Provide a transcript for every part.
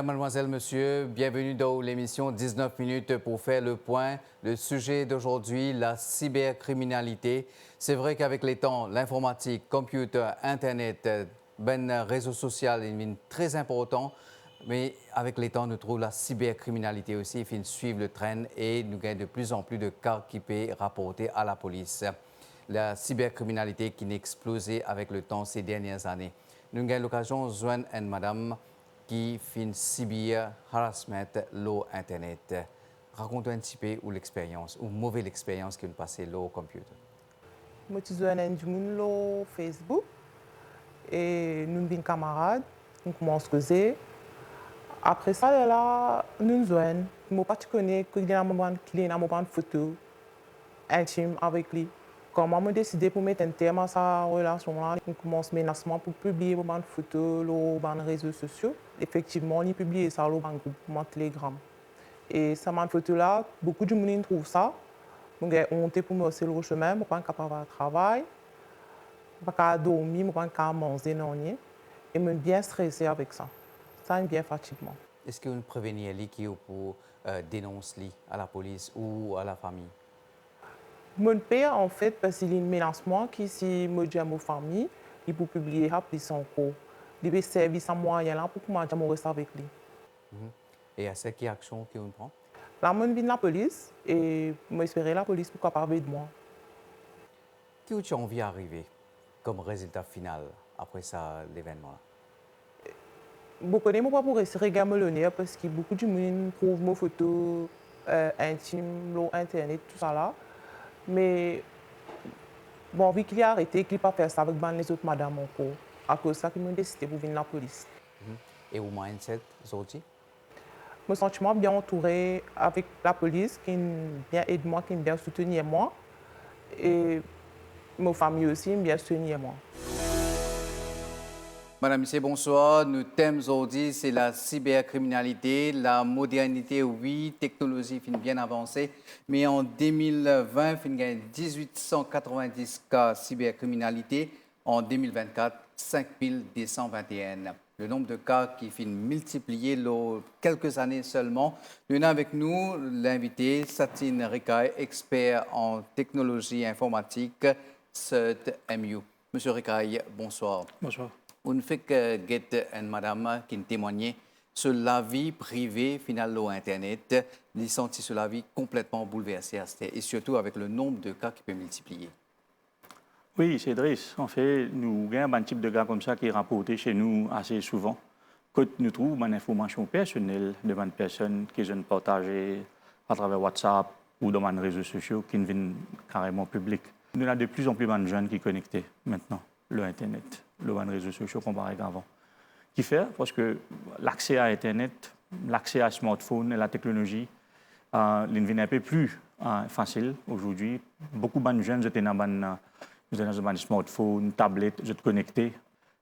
Mesdames, Mademoiselles, Messieurs, bienvenue dans l'émission 19 minutes pour faire le point. Le sujet d'aujourd'hui, la cybercriminalité. C'est vrai qu'avec les temps, l'informatique, computer, Internet, réseaux sociaux est très important. Mais avec les temps, nous trouvons la cybercriminalité aussi. Il faut suivre le train et nous gagnons de plus en plus de cas qui peuvent rapporter à la police. La cybercriminalité qui a explosé avec le temps ces dernières années. Nous avons l'occasion de joindre une madame qui fin subir harassment sur Internet. Raconte-nous un petit peu ou l'expérience, ou mauvaise expérience que vous passez au computer. Je suis un sur Facebook et nous sommes camarades, nous commençons à causer. Après ça, là, nous joignons. Je ne sais pas si qu'il y a une photo intime avec lui. Quand j'ai décidé pour mettre un terme à sa relation, on commence menacement pour publier des photos sur les réseaux sociaux. Effectivement, on a publié ça sur un groupe Telegram. Et cette photo-là, beaucoup de gens trouvent ça. Donc, on était pour me faire le chemin, je ne suis pas capable de travailler, je ne suis pas capable de dormir, je ne suis pas capable de manger. Et je suis bien stressée avec ça. Ça est bien fatiguant. Est-ce que vous prévenez les qui pour dénoncer à la police ou à la famille? Mon père, en fait, parce qu'il y a un menacement qui si me dit à ma famille, il peut publier puis son cours. Il veut servir sans moyen là pour que moi je reste avec lui. Et à cette action que vous prenez? Là, je viens de la police et je espère la police pour capable de moi. Qui vous envie d'arriver comme résultat final après ça, l'événement? Je connais pas pour rester millionnaire parce que beaucoup de gens trouvent mes photos intimes sur Internet, tout ça là. Mais bon, vu qu'il a arrêté, qu'il n'a pas fait ça avec les autres madames encore. À cause de ça, qu'il m'a décidé pour venir à la police. Et au mindset, Zoti? Je me sens bien entourée avec la police qui bien aide moi, qui bien soutenir moi. Et ma famille aussi bien soutenir moi. Madame, Monsieur, bonsoir. Nous thème aujourd'hui, c'est la cybercriminalité. La modernité, oui, technologie fin bien avancée. Mais en 2020, il y a 1890 cas de cybercriminalité. En 2024, 5221. Le nombre de cas qui finit multiplié en quelques années seulement. Nous avons avec nous l'invité Satine Rikaï, expert en technologie informatique, CERT MU. Monsieur Rikaï, bonsoir. Bonsoir. On fait que une madame qui témoignait sur la vie privée finale sur Internet, il sentit sur la vie complètement bouleversée et surtout avec le nombre de cas qui peut multiplier. Oui, c'est Driss. En fait, nous avons un type de gars comme ça qui est rapporté chez nous assez souvent. Quand nous trouvons une information personnelle devant une personne qui est partagée à travers WhatsApp ou dans les réseaux sociaux qui deviennent carrément publics. Nous avons de plus en plus de jeunes qui sont connectés maintenant, le Internet, les réseaux sociaux comparé à avant. Qui fait parce que l'accès à Internet, l'accès à smartphone et la technologie, il devient un peu plus facile aujourd'hui. Beaucoup de jeunes étaient dans un smartphone, tablette, je te connecté.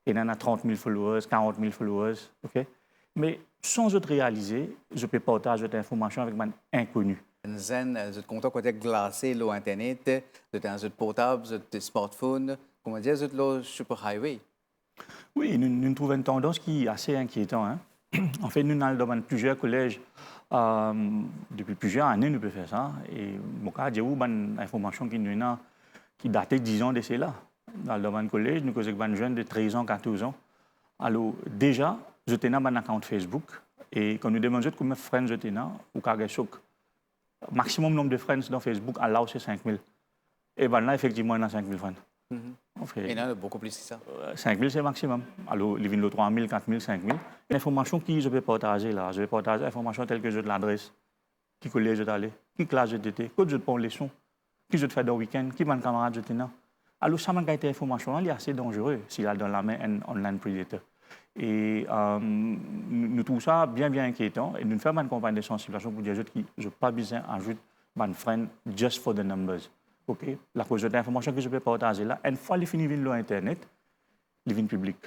Et il y en a 30 000 followers, 40 000 followers. Okay? Mais sans être réalisé, je peux partager cette information avec un inconnu. Vous êtes content quand vous êtes glacé sur Internet, vous êtes un portable, vous êtes smartphone, comment dire, vous êtes sur le superhighway. Oui, nous trouvons une tendance qui est assez inquiétante. Hein? En fait, nous avons dans plusieurs collèges, depuis plusieurs années, nous pouvons faire ça. Et mon cas, j'ai eu une information qui datait 10 ans de cela. Dans le domaine collège, nous avons des jeunes de 13 ans, 14 ans. Alors, déjà, j'étais dans un compte Facebook. Et quand nous demandons combien de friends j'étais dans, ou carré choc, maximum nombre de friends dans Facebook, alors c'est 5 000. Et bien là, effectivement, il y a 5 000 friends. Et il y en a beaucoup plus que ça. 5 000, c'est maximum. Alors, il y a 3 000, 4 000, 5 000. L'information que je vais partager là, je vais partager l'information telle que je l'adresse, qui collège je allé, qui classe j'étais, quand je prends les leçons, qui je fais dans le week-end, qui mon camarade j'étais là. Alors, ça m'a été information, est assez dangereux s'il a dans la main un online predator. Et nous trouvons ça bien, bien inquiétant. Et nous faisons une campagne de sensibilisation pour dire que je n'ai pas besoin d'ajouter mon friend just for the numbers. Okay? La cause de l'information que je peux partager là, une fois qu'il finit sur Internet, il vient public.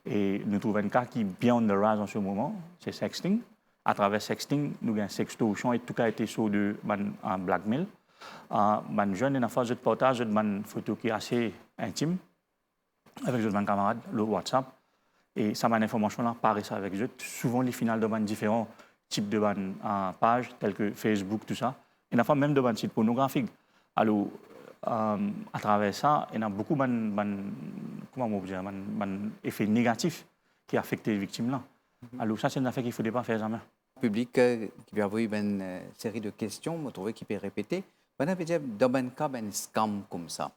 Et nous trouvons un cas qui est bien on the rise en ce moment, c'est sexting. À travers sexting, nous avons sextortion et tout a été sur un blackmail. Man jeune en phase de partage de man photo qui est assez intime avec mon camarade le WhatsApp Et ça, ban information-là, paraît ça avec eux. Souvent, les finales de ban différents types de ban pages, tels que Facebook, tout ça. Et la fois même de ban sites pornographiques. Alors, à travers ça, il y a beaucoup d'effets négatifs qui affectent les victimes-là. Alors, ça, c'est une affaire qu'il ne faudrait pas faire jamais. Le public qui va avoir une série de questions, vous trouvez qu'il peut répéter. Dans un cas, un scam comme ça,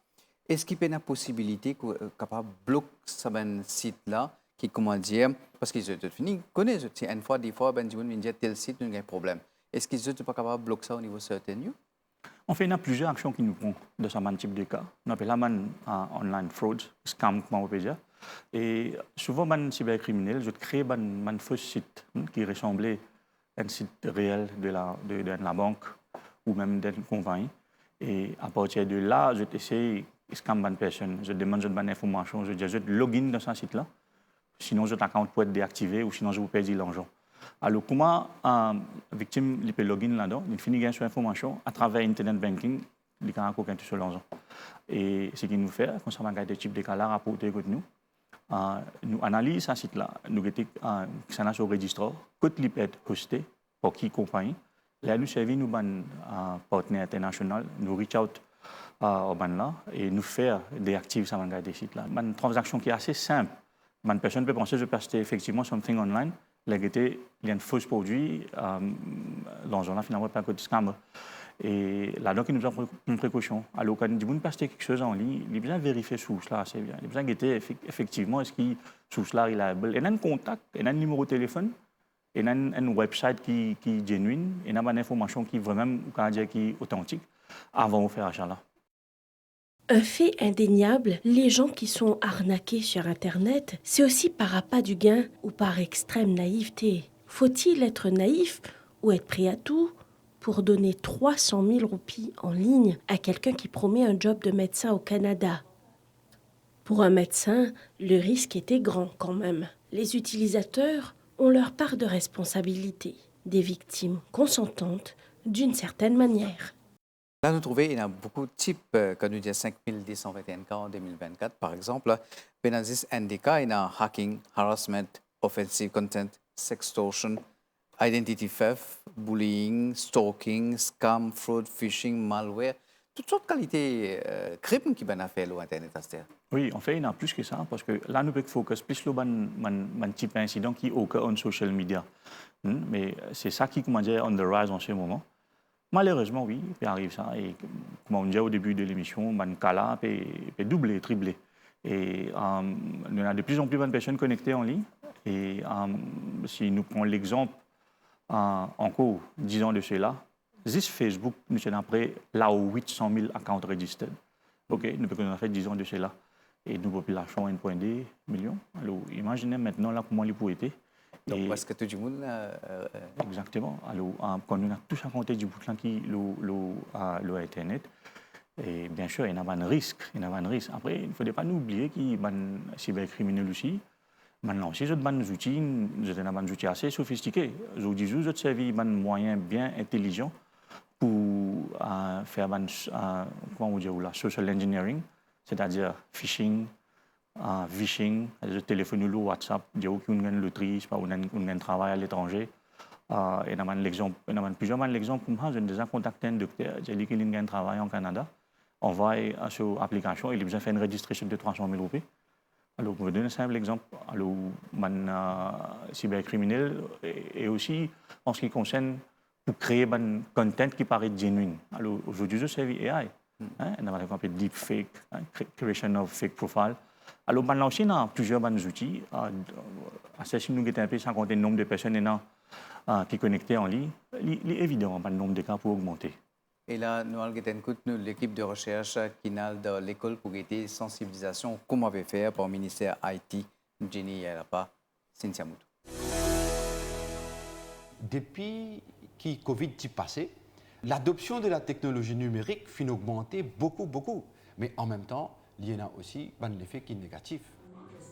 est-ce qu'il y a une possibilité capable de bloquer ce site-là, qui, comment dire, parce qu'ils connaissent, une fois, des fois, ils disent tel site, il y a un problème. Est-ce qu'ils ne sont pas capables de bloquer ça au niveau certain lieu? En fait, il y a plusieurs actions qui nous prennent de ce type de cas. On appelle ça online fraud, scam, comment on peut dire. Et souvent, les cybercriminels, je crée un faux site qui ressemblait à un site réel de la banque ou même d'une compagnie. Et à partir de là, je essaie de scam une personne. Je demande une information, je dis je login dans ce site-là. Sinon, votre compte peut être déactivé ou sinon, je vous perds l'argent. Alors, comment une victime peut login là-dedans? Il finit gagner sur information à travers Internet banking, il n'y a aucun sur l'argent. Et ce qu'il nous fait, concernant des types de cas-là, rapporter avec nous, nous analysons ce site-là, nous mettons sur le registre, quand il peut être hosté, pour qui compagnie. Là, nous servons nos partenaires internationaux, nous reach out au ban-là et nous faire déactiver ces sites-là. Une transaction qui est assez simple. Une personne peut penser que je peux acheter effectivement something online. Il y a un faux produit, l'argent là finalement pas un côté scam. Et là-dedans, il nous a pris une précaution. Alors, quand on peut acheter quelque chose en ligne, il est bien vérifier source là, c'est bien. Il est bien guetter effectivement est-ce que source là est reliable. Il y a un contact, il y a un numéro de téléphone, il y a un website qui est genuine, il y a une information qui est vraiment qui est authentique avant de faire achat là. Un fait indéniable, les gens qui sont arnaqués sur Internet, c'est aussi par appât du gain ou par extrême naïveté. Faut-il être naïf ou être prêt à tout pour donner 300 000 roupies en ligne à quelqu'un qui promet un job de médecin au Canada? Pour un médecin, le risque était grand quand même. Les utilisateurs ont leur part de responsabilité, des victimes consentantes d'une certaine manière. Là, nous trouvons qu'il y a beaucoup de types, quand nous disons 5221 cas en 2024, par exemple. Dans ces cas, il y a hacking, harassment, offensive content, sextortion, identity theft, bullying, stalking, scam, fraud, phishing, malware. Toutes sortes de qualités crimes qui sont fait sur Internet. Oui, en fait, il y en a plus que ça, parce que là, nous pouvons focus plus sur un type d'incident qui occur en social media. Mais c'est ça qui, comment dire, on the rise en ce moment. Malheureusement, oui, il peut arriver ça. Et comme on disait au début de l'émission, le cas-là peut doubler, tripler. Et il y a de plus en plus de personnes connectées en ligne. Et si nous prenons l'exemple encore 10 ans de cela, juste Facebook, nous sommes après là où 800 000 accounts registered. OK, nous avons fait 10 ans de cela. Et nous population 1,2 million. Alors, imaginez maintenant là comment il pourrait être. Donc, parce que tout le monde... Exactement. Alors, quand on a tous à compter du bout qui le Internet, et bien sûr, il y a un risque. Après, il ne faudrait pas nous oublier qu'il y a des cybercriminels aussi. Maintenant, si vous avez des outils assez sophistiqués, je vous dis, vous avez servi des moyens bien intelligents pour faire comment on dit, la social engineering, c'est-à-dire phishing, vishing, le téléphone ou WhatsApp, dire qu'on a une loterie, on a un travail à l'étranger. Il y a plusieurs exemples comme ça. J'ai déjà contacté un docteur, j'ai dit qu'il a un travail en Canada. On va sur l'application, il a besoin de faire une registration de 300 000 roupies. Alors, pour vous donner un simple exemple, alors, cybercriminel et aussi en ce qui concerne pour créer un content qui paraît genuine. Alors, aujourd'hui, je servis AI. On a par exemple deepfake, creation of fake profile. Alors, maintenant aussi, on a plusieurs outils. Si nous avons un peu sans compter le nombre de personnes qui sont connectées en ligne, il est évident que le nombre de cas pour augmenter. Et là, nous avons l'équipe de recherche qui est dans l'école pour aider sensibilisation, comment on va faire par le ministère IT, Jenny Yarapa, Cynthia Moutou. Depuis que le Covid est passé, l'adoption de la technologie numérique finit augmenter beaucoup. Mais en même temps, il y en a aussi un effet qui est négatif.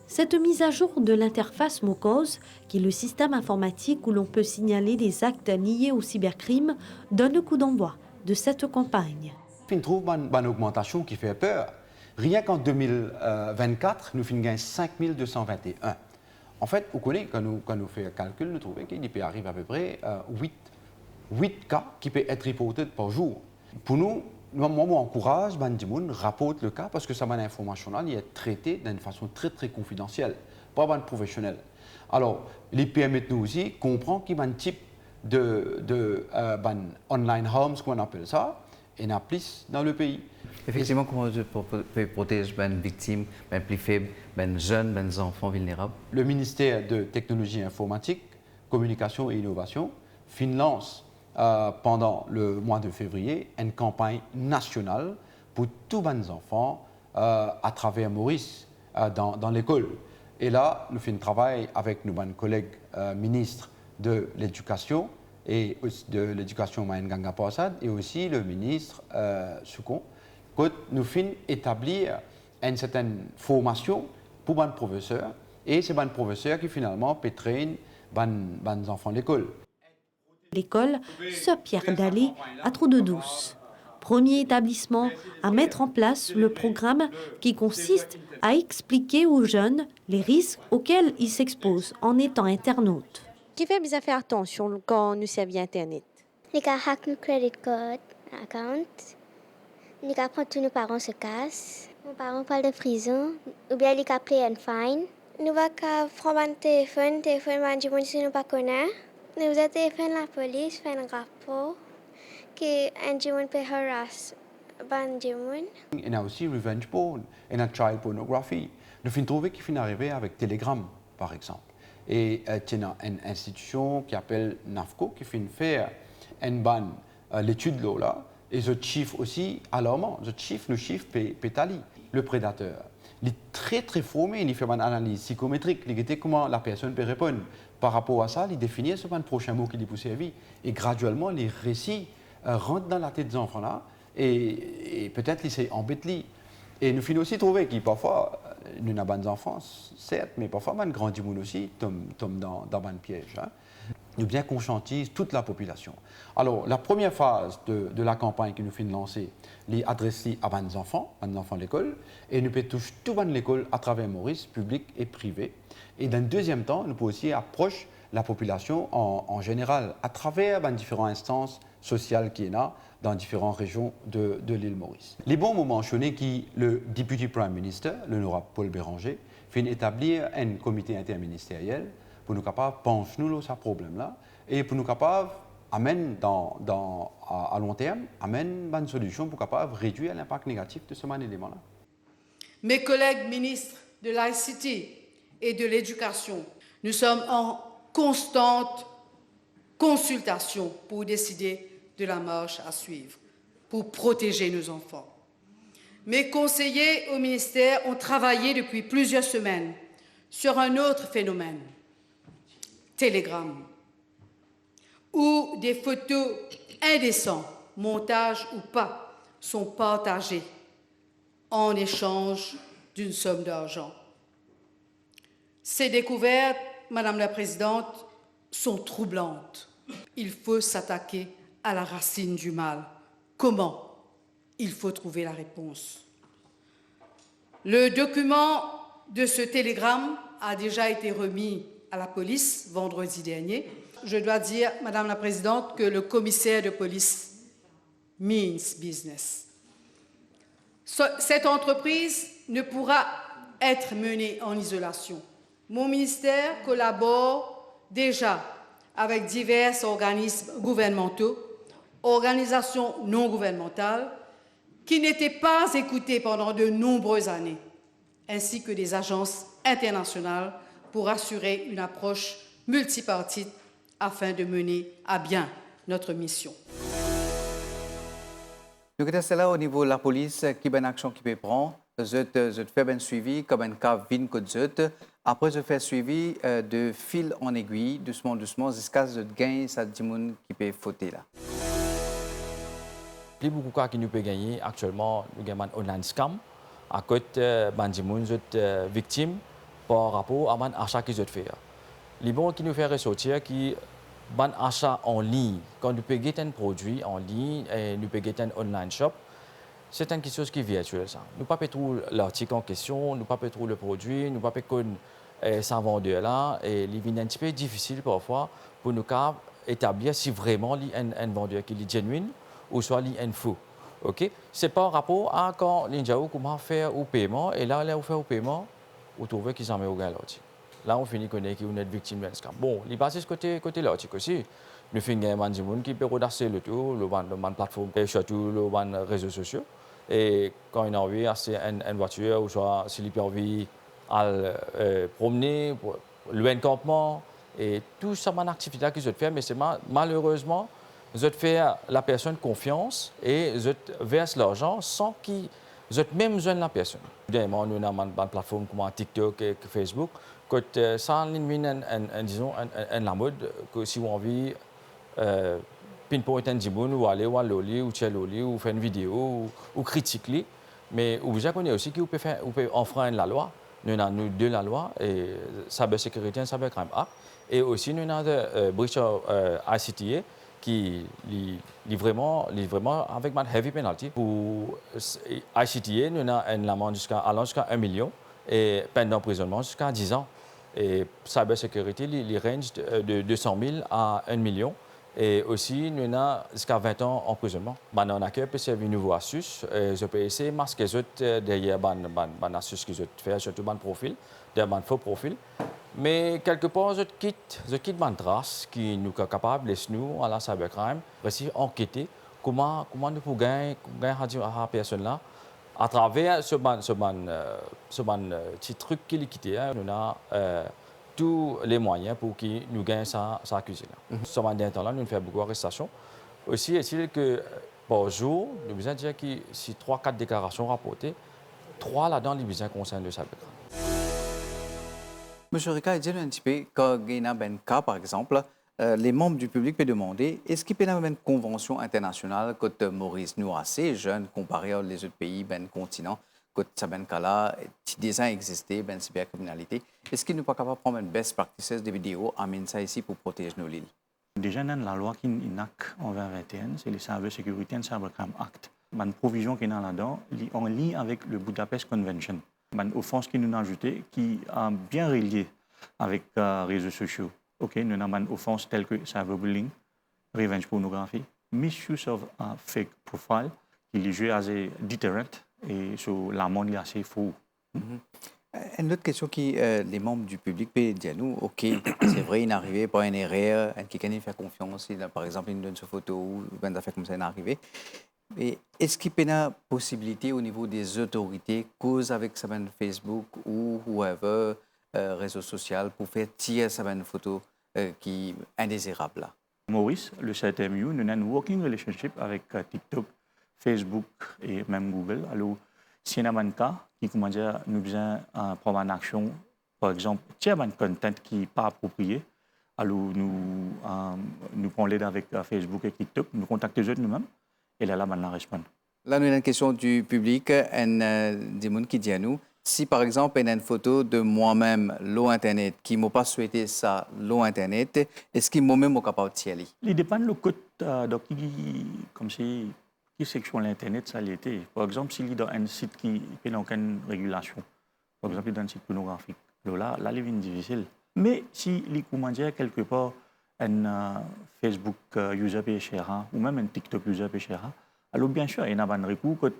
Cette mise à jour de l'interface MOCOS, qui est le système informatique où l'on peut signaler des actes liés au cybercrime, donne le coup d'envoi de cette campagne. On trouve une augmentation qui fait peur. Rien qu'en 2024, nous finissons 5221. En fait, vous connaissez, quand nous faisons un calcul, nous trouvons qu'il peut arriver à peu près 8 cas qui peuvent être reportés par jour. Pour nous, moi, j'encourage les gens à rapporter le cas parce que ça m'a information là, il est traité d'une façon très très confidentielle, pas un professionnel. Alors, les PME nous aussi comprennent qu'il y a un type de online harms, qu'on appelle ça, et il y en a plus dans le pays. Effectivement, comment on peut protéger les victimes, les plus faibles, les jeunes, les enfants vulnérables? Le ministère de Technologie informatique, Communication et Innovation finance pendant le mois de février une campagne nationale pour tous les enfants à travers Maurice dans l'école. Et là, nous faisons un travail avec nos collègues ministres de l'Éducation et de l'Éducation Mayen Ganga Passad et aussi le ministre Soukon. Nous faisons établir une certaine formation pour les professeurs et c'est les professeurs qui finalement peuvent traîner les enfants de l'école. L'école Sœur Pierre Daly à Trou-de-Douce. Premier établissement à mettre en place le programme qui consiste à expliquer aux jeunes les risques auxquels ils s'exposent en étant internautes. Qui fait bien faire attention quand nous servons Internet? Les gars hack nos credit card account. Les gars prennent tous nos parents se cassent. Nos parents parlent de prison. Ou bien les gars play and fine. Nous va prendre un téléphone va dire si nous pas connaît. Nous va téléphone la police, faire un rapport que un jimon peut harass ban jimon. Il y a aussi revenge porn, il y a child pornography. Nous finissons trouver qu'il finit arriver avec Telegram, par exemple. Et il y a une institution qui s'appelle NAFCO qui finit faire une ban l'étude de l'eau là. Et ce chiffre aussi alarmant, ce chiffre, le chiffre pétali. Le prédateur, il est très très formé, il fait une analyse psychométrique, il dit comment la personne peut répondre. Par rapport à ça, il définit ce prochain mot qu'il dit pour sa vie. Et graduellement, les récits rentrent dans la tête des enfants là et peut-être ils s'embêtent. Et nous finissons aussi trouver qu'il parfois, nous avons des enfants, certes, mais parfois, un grand monde aussi tombe dans un piège. Hein. Nous bien conscientisons toute la population. Alors, la première phase de la campagne que nous finissons de lancer, les adresse à les enfants de l'école, et nous pouvons toucher tout l'école à travers Maurice, public et privé. Et dans le deuxième temps, nous pouvons aussi approcher la population en général à travers les différentes instances sociales qu'il y a dans différentes régions de l'île Maurice. Les bons moments mentionnés qui le Deputy Prime Minister, l'honorable Paul Béranger, fait établir un comité interministériel pour nous capables de penser nous ce problème-là et pour nous capables amène à long terme amène une solution pour capable réduire l'impact négatif de ce élément-là. Mes collègues ministres de l'ICT et de l'Éducation, nous sommes en constante consultation pour décider de la marche à suivre, pour protéger nos enfants. Mes conseillers au ministère ont travaillé depuis plusieurs semaines sur un autre phénomène, Telegram, où des photos indécentes, montage ou pas, sont partagées en échange d'une somme d'argent. Ces découvertes, Madame la Présidente, sont troublantes. Il faut s'attaquer à la racine du mal. Comment? Il faut trouver la réponse. Le document de ce télégramme a déjà été remis à la police vendredi dernier. Je dois dire, Madame la Présidente, que le commissaire de police means business. Cette entreprise ne pourra être menée en isolation. Mon ministère collabore déjà avec divers organismes gouvernementaux, organisations non gouvernementales, qui n'étaient pas écoutées pendant de nombreuses années, ainsi que des agences internationales pour assurer une approche multipartite afin de mener à bien notre mission. Nous avons là au niveau de la police qui a une action qui peut prendre. Je fais un suivi comme un cas vin que je après je fais suivi de fil en aiguille, doucement, jusqu'à ce que je gagne ça qui peut fauter là. Il y a beaucoup de cas qui nous peut gagner actuellement, nous avons un online scam à côté de victimes par rapport à l'achat qu'ils ont fait. Les bons qui nous fait ressortir qui ban achat en ligne, quand nous pouvons gagner un produit en ligne et nous pouvons gagner un online shop, c'est quelque chose qui est virtuel. Ça. Nous ne pouvons pas trouver l'article en question, nous ne pouvons pas trouver le produit, nous ne pouvons pas ces vendeurs-là, et il est un petit peu difficile parfois pour nous établir si vraiment il y a un vendeur qui est genuine ou soit il est faux. OK? C'est par rapport à quand l'Indiao comment faire au paiement, et là, on fait au paiement, on trouve qu'ils en mettent au gain l'autre. Là, on finit connaître qu'on est victime d'un scam. Bon, il passe ce côté l'autre aussi. Nous finissons des gens qui peuvent redasser le tout, le plateforme et surtout les réseaux sociaux. Et quand il a envie d'acheter une voiture, ou soit s'il a envie de promener, louer un campement, et tout ça, c'est une activité que je fais, mais c'est malheureusement, je fais la personne confiance et je verse l'argent sans qu'il même besoin de la personne. Évidemment, nous avons une plateforme comme TikTok et Facebook, que ça, disons, la mode, que si on a envie pinpoint un djiboun ou aller ou loli ou tcheloli ou faire une vidéo ou critiquer, mais vous savez aussi qu'on peut enfreindre la loi. Nous avons deux la loi, et cybersécurité et cybercrime act, et aussi nous avons breach of ICTA qui est vraiment avec une heavy penalty. Pour ICTA, nous avons une amende allant jusqu'à 1 million et peine d'emprisonnement jusqu'à 10 ans. Et cybersécurité, il range de 200 000 à 1 million. Et aussi, nous avons jusqu'à 20 ans d'emprisonnement. On a peut servir une nouvelle astuce. Je peux essayer de masquer derrière une astuce que je fais, surtout un profil, derrière un faux profil. Mais quelque part, je quitte une trace qui nous est capable de laisser nous à la cybercrime, aussi enquêter comment nous pouvons gagner à personne là à travers ce petit truc qui est quitté. Nous avons tous les moyens pour qu'il nous gagne sa cuisine. Ce dernier temps-là, nous faisons beaucoup d'arrestations. Aussi, est-il que par jour, nous avons besoin de dire que si 3-4 déclarations rapportées, 3 là-dedans, les besoins concernent le cybercrime. Monsieur Ricard, dis-nous un petit peu, quand il y a un cas, par exemple, les membres du public peuvent demander est-ce qu'il peut y avoir une convention internationale que Maurice nous assez jeune comparé aux autres pays, ben continent, que ça ben cas-là, qui déjà existé, ben cybercriminalité. Est-ce qu'il n'est pas capable de prendre une best practices des vidéos, amener ça ici pour protéger nos îles? Déjà, dans la loi qui est en 2021, c'est le Cybersecurity and Cybercrime Act. Une provision qui est là-dedans, en lien avec le Budapest Convention. Une offense qui nous a ajoutée, qui est bien reliée avec les réseaux sociaux. OK, nous avons une offense telle que cyberbullying, revenge pornography, misuse of fake profile, qui est joué à un deterrent et sur l'amende est assez fou. Une autre question qui les membres du public peuvent dire nous, OK, c'est vrai, il est arrivé par une erreur, quelqu'un qui fait confiance, par exemple, il donne sa photo ou ben affaire comme ça, il est arrivé. Mais est-ce qu'il y a une possibilité au niveau des autorités, cause avec sa Facebook ou whoever, réseau social, pour faire tirer sa photo qui est indésirable là? Maurice, le CTMU, nous avons une working relationship avec TikTok, Facebook et même Google. Alors, si y a un cas qui, comment dire, nous besoin prendre une action, par exemple, si y a un content qui n'est pas approprié, alors nous prenons l'aide avec Facebook et TikTok, nous contactons eux nous-mêmes, et là, maintenant, répondent. Là, nous avons une question du public, des gens qui disent à nous, si par exemple, il y a une photo de moi-même, l'eau Internet, qui ne m'a pas souhaité ça, l'eau Internet, est-ce qu'il m'a même capable de tirer? Il dépend de code, donc, comme si, qui section l'Internet, ça l'était. Par exemple, s'il est dans un site qui n'a aucune régulation, par exemple, dans un site pornographique, là, il est difficile. Mais si il comment dire, quelque part, un Facebook user peut cher, ou même un TikTok user peut cher, alors bien sûr, il y a un recours que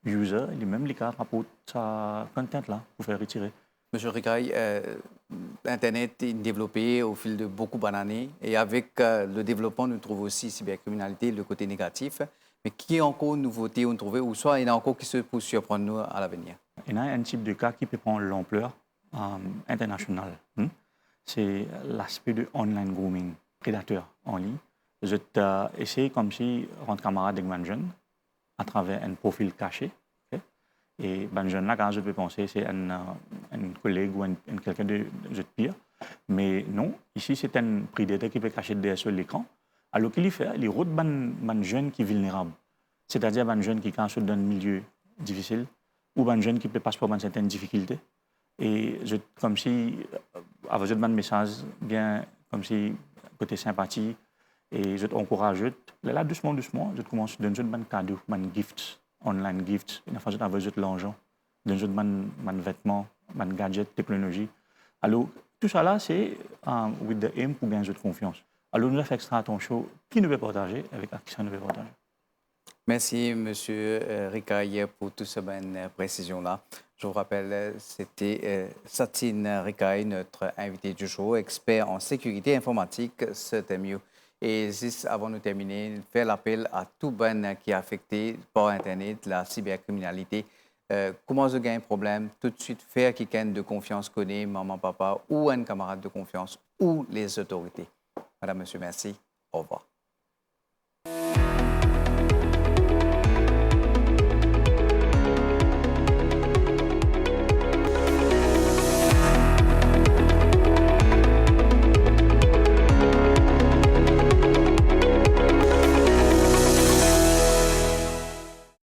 user, il même les cas rapporte sa content là pour faire retirer. Monsieur Ricaille, Internet est développé au fil de beaucoup d'années et avec le développement, nous trouvons aussi cybercriminalité, le côté négatif. Mais qui est encore une nouveauté on trouve ou soit il y en a encore qui se peut surprendre nous à l'avenir? Il y a un type de cas qui peut prendre l'ampleur internationale. C'est l'aspect de online grooming, prédateur en ligne. Je essayé comme si rendre camarade avec un jeune à travers un profil caché. Okay? Et un jeune là, quand je peux penser, c'est un collègue ou quelqu'un de pire. Mais non, ici, c'est un prédateur qui peut cacher derrière sur l'écran. Alors qu'il fait, il route un jeune qui est vulnérable. C'est-à-dire un jeune qui est dans un milieu difficile ou un jeune qui peut passer par certaines difficultés. Et je, comme si, avec un message bien, comme si, côté sympathie, et je t'encourage. Là, doucement, je commence à donner un cadeau, un gift, online gift, une façon d'avoir l'argent, donner un vêtement, man gadget, technologie. Alors, tout ça là, c'est with the aim pour gagner de confiance. Alors, nous avons fait extra attention qui nous veut partager avec qui ça nous veut partager. Merci, M. Ricaille, pour toutes ces bonnes précisions-là. Je vous rappelle, c'était Satine Ricaille, notre invité du jour, expert en sécurité informatique, c'était mieux. Et juste avant de terminer, faire l'appel à tout bon qui est affecté par Internet, la cybercriminalité. Comment je gagne un problème? Tout de suite, faire quelqu'un de confiance connaît, maman, papa, ou un camarade de confiance, ou les autorités. Madame, monsieur, merci. Au revoir.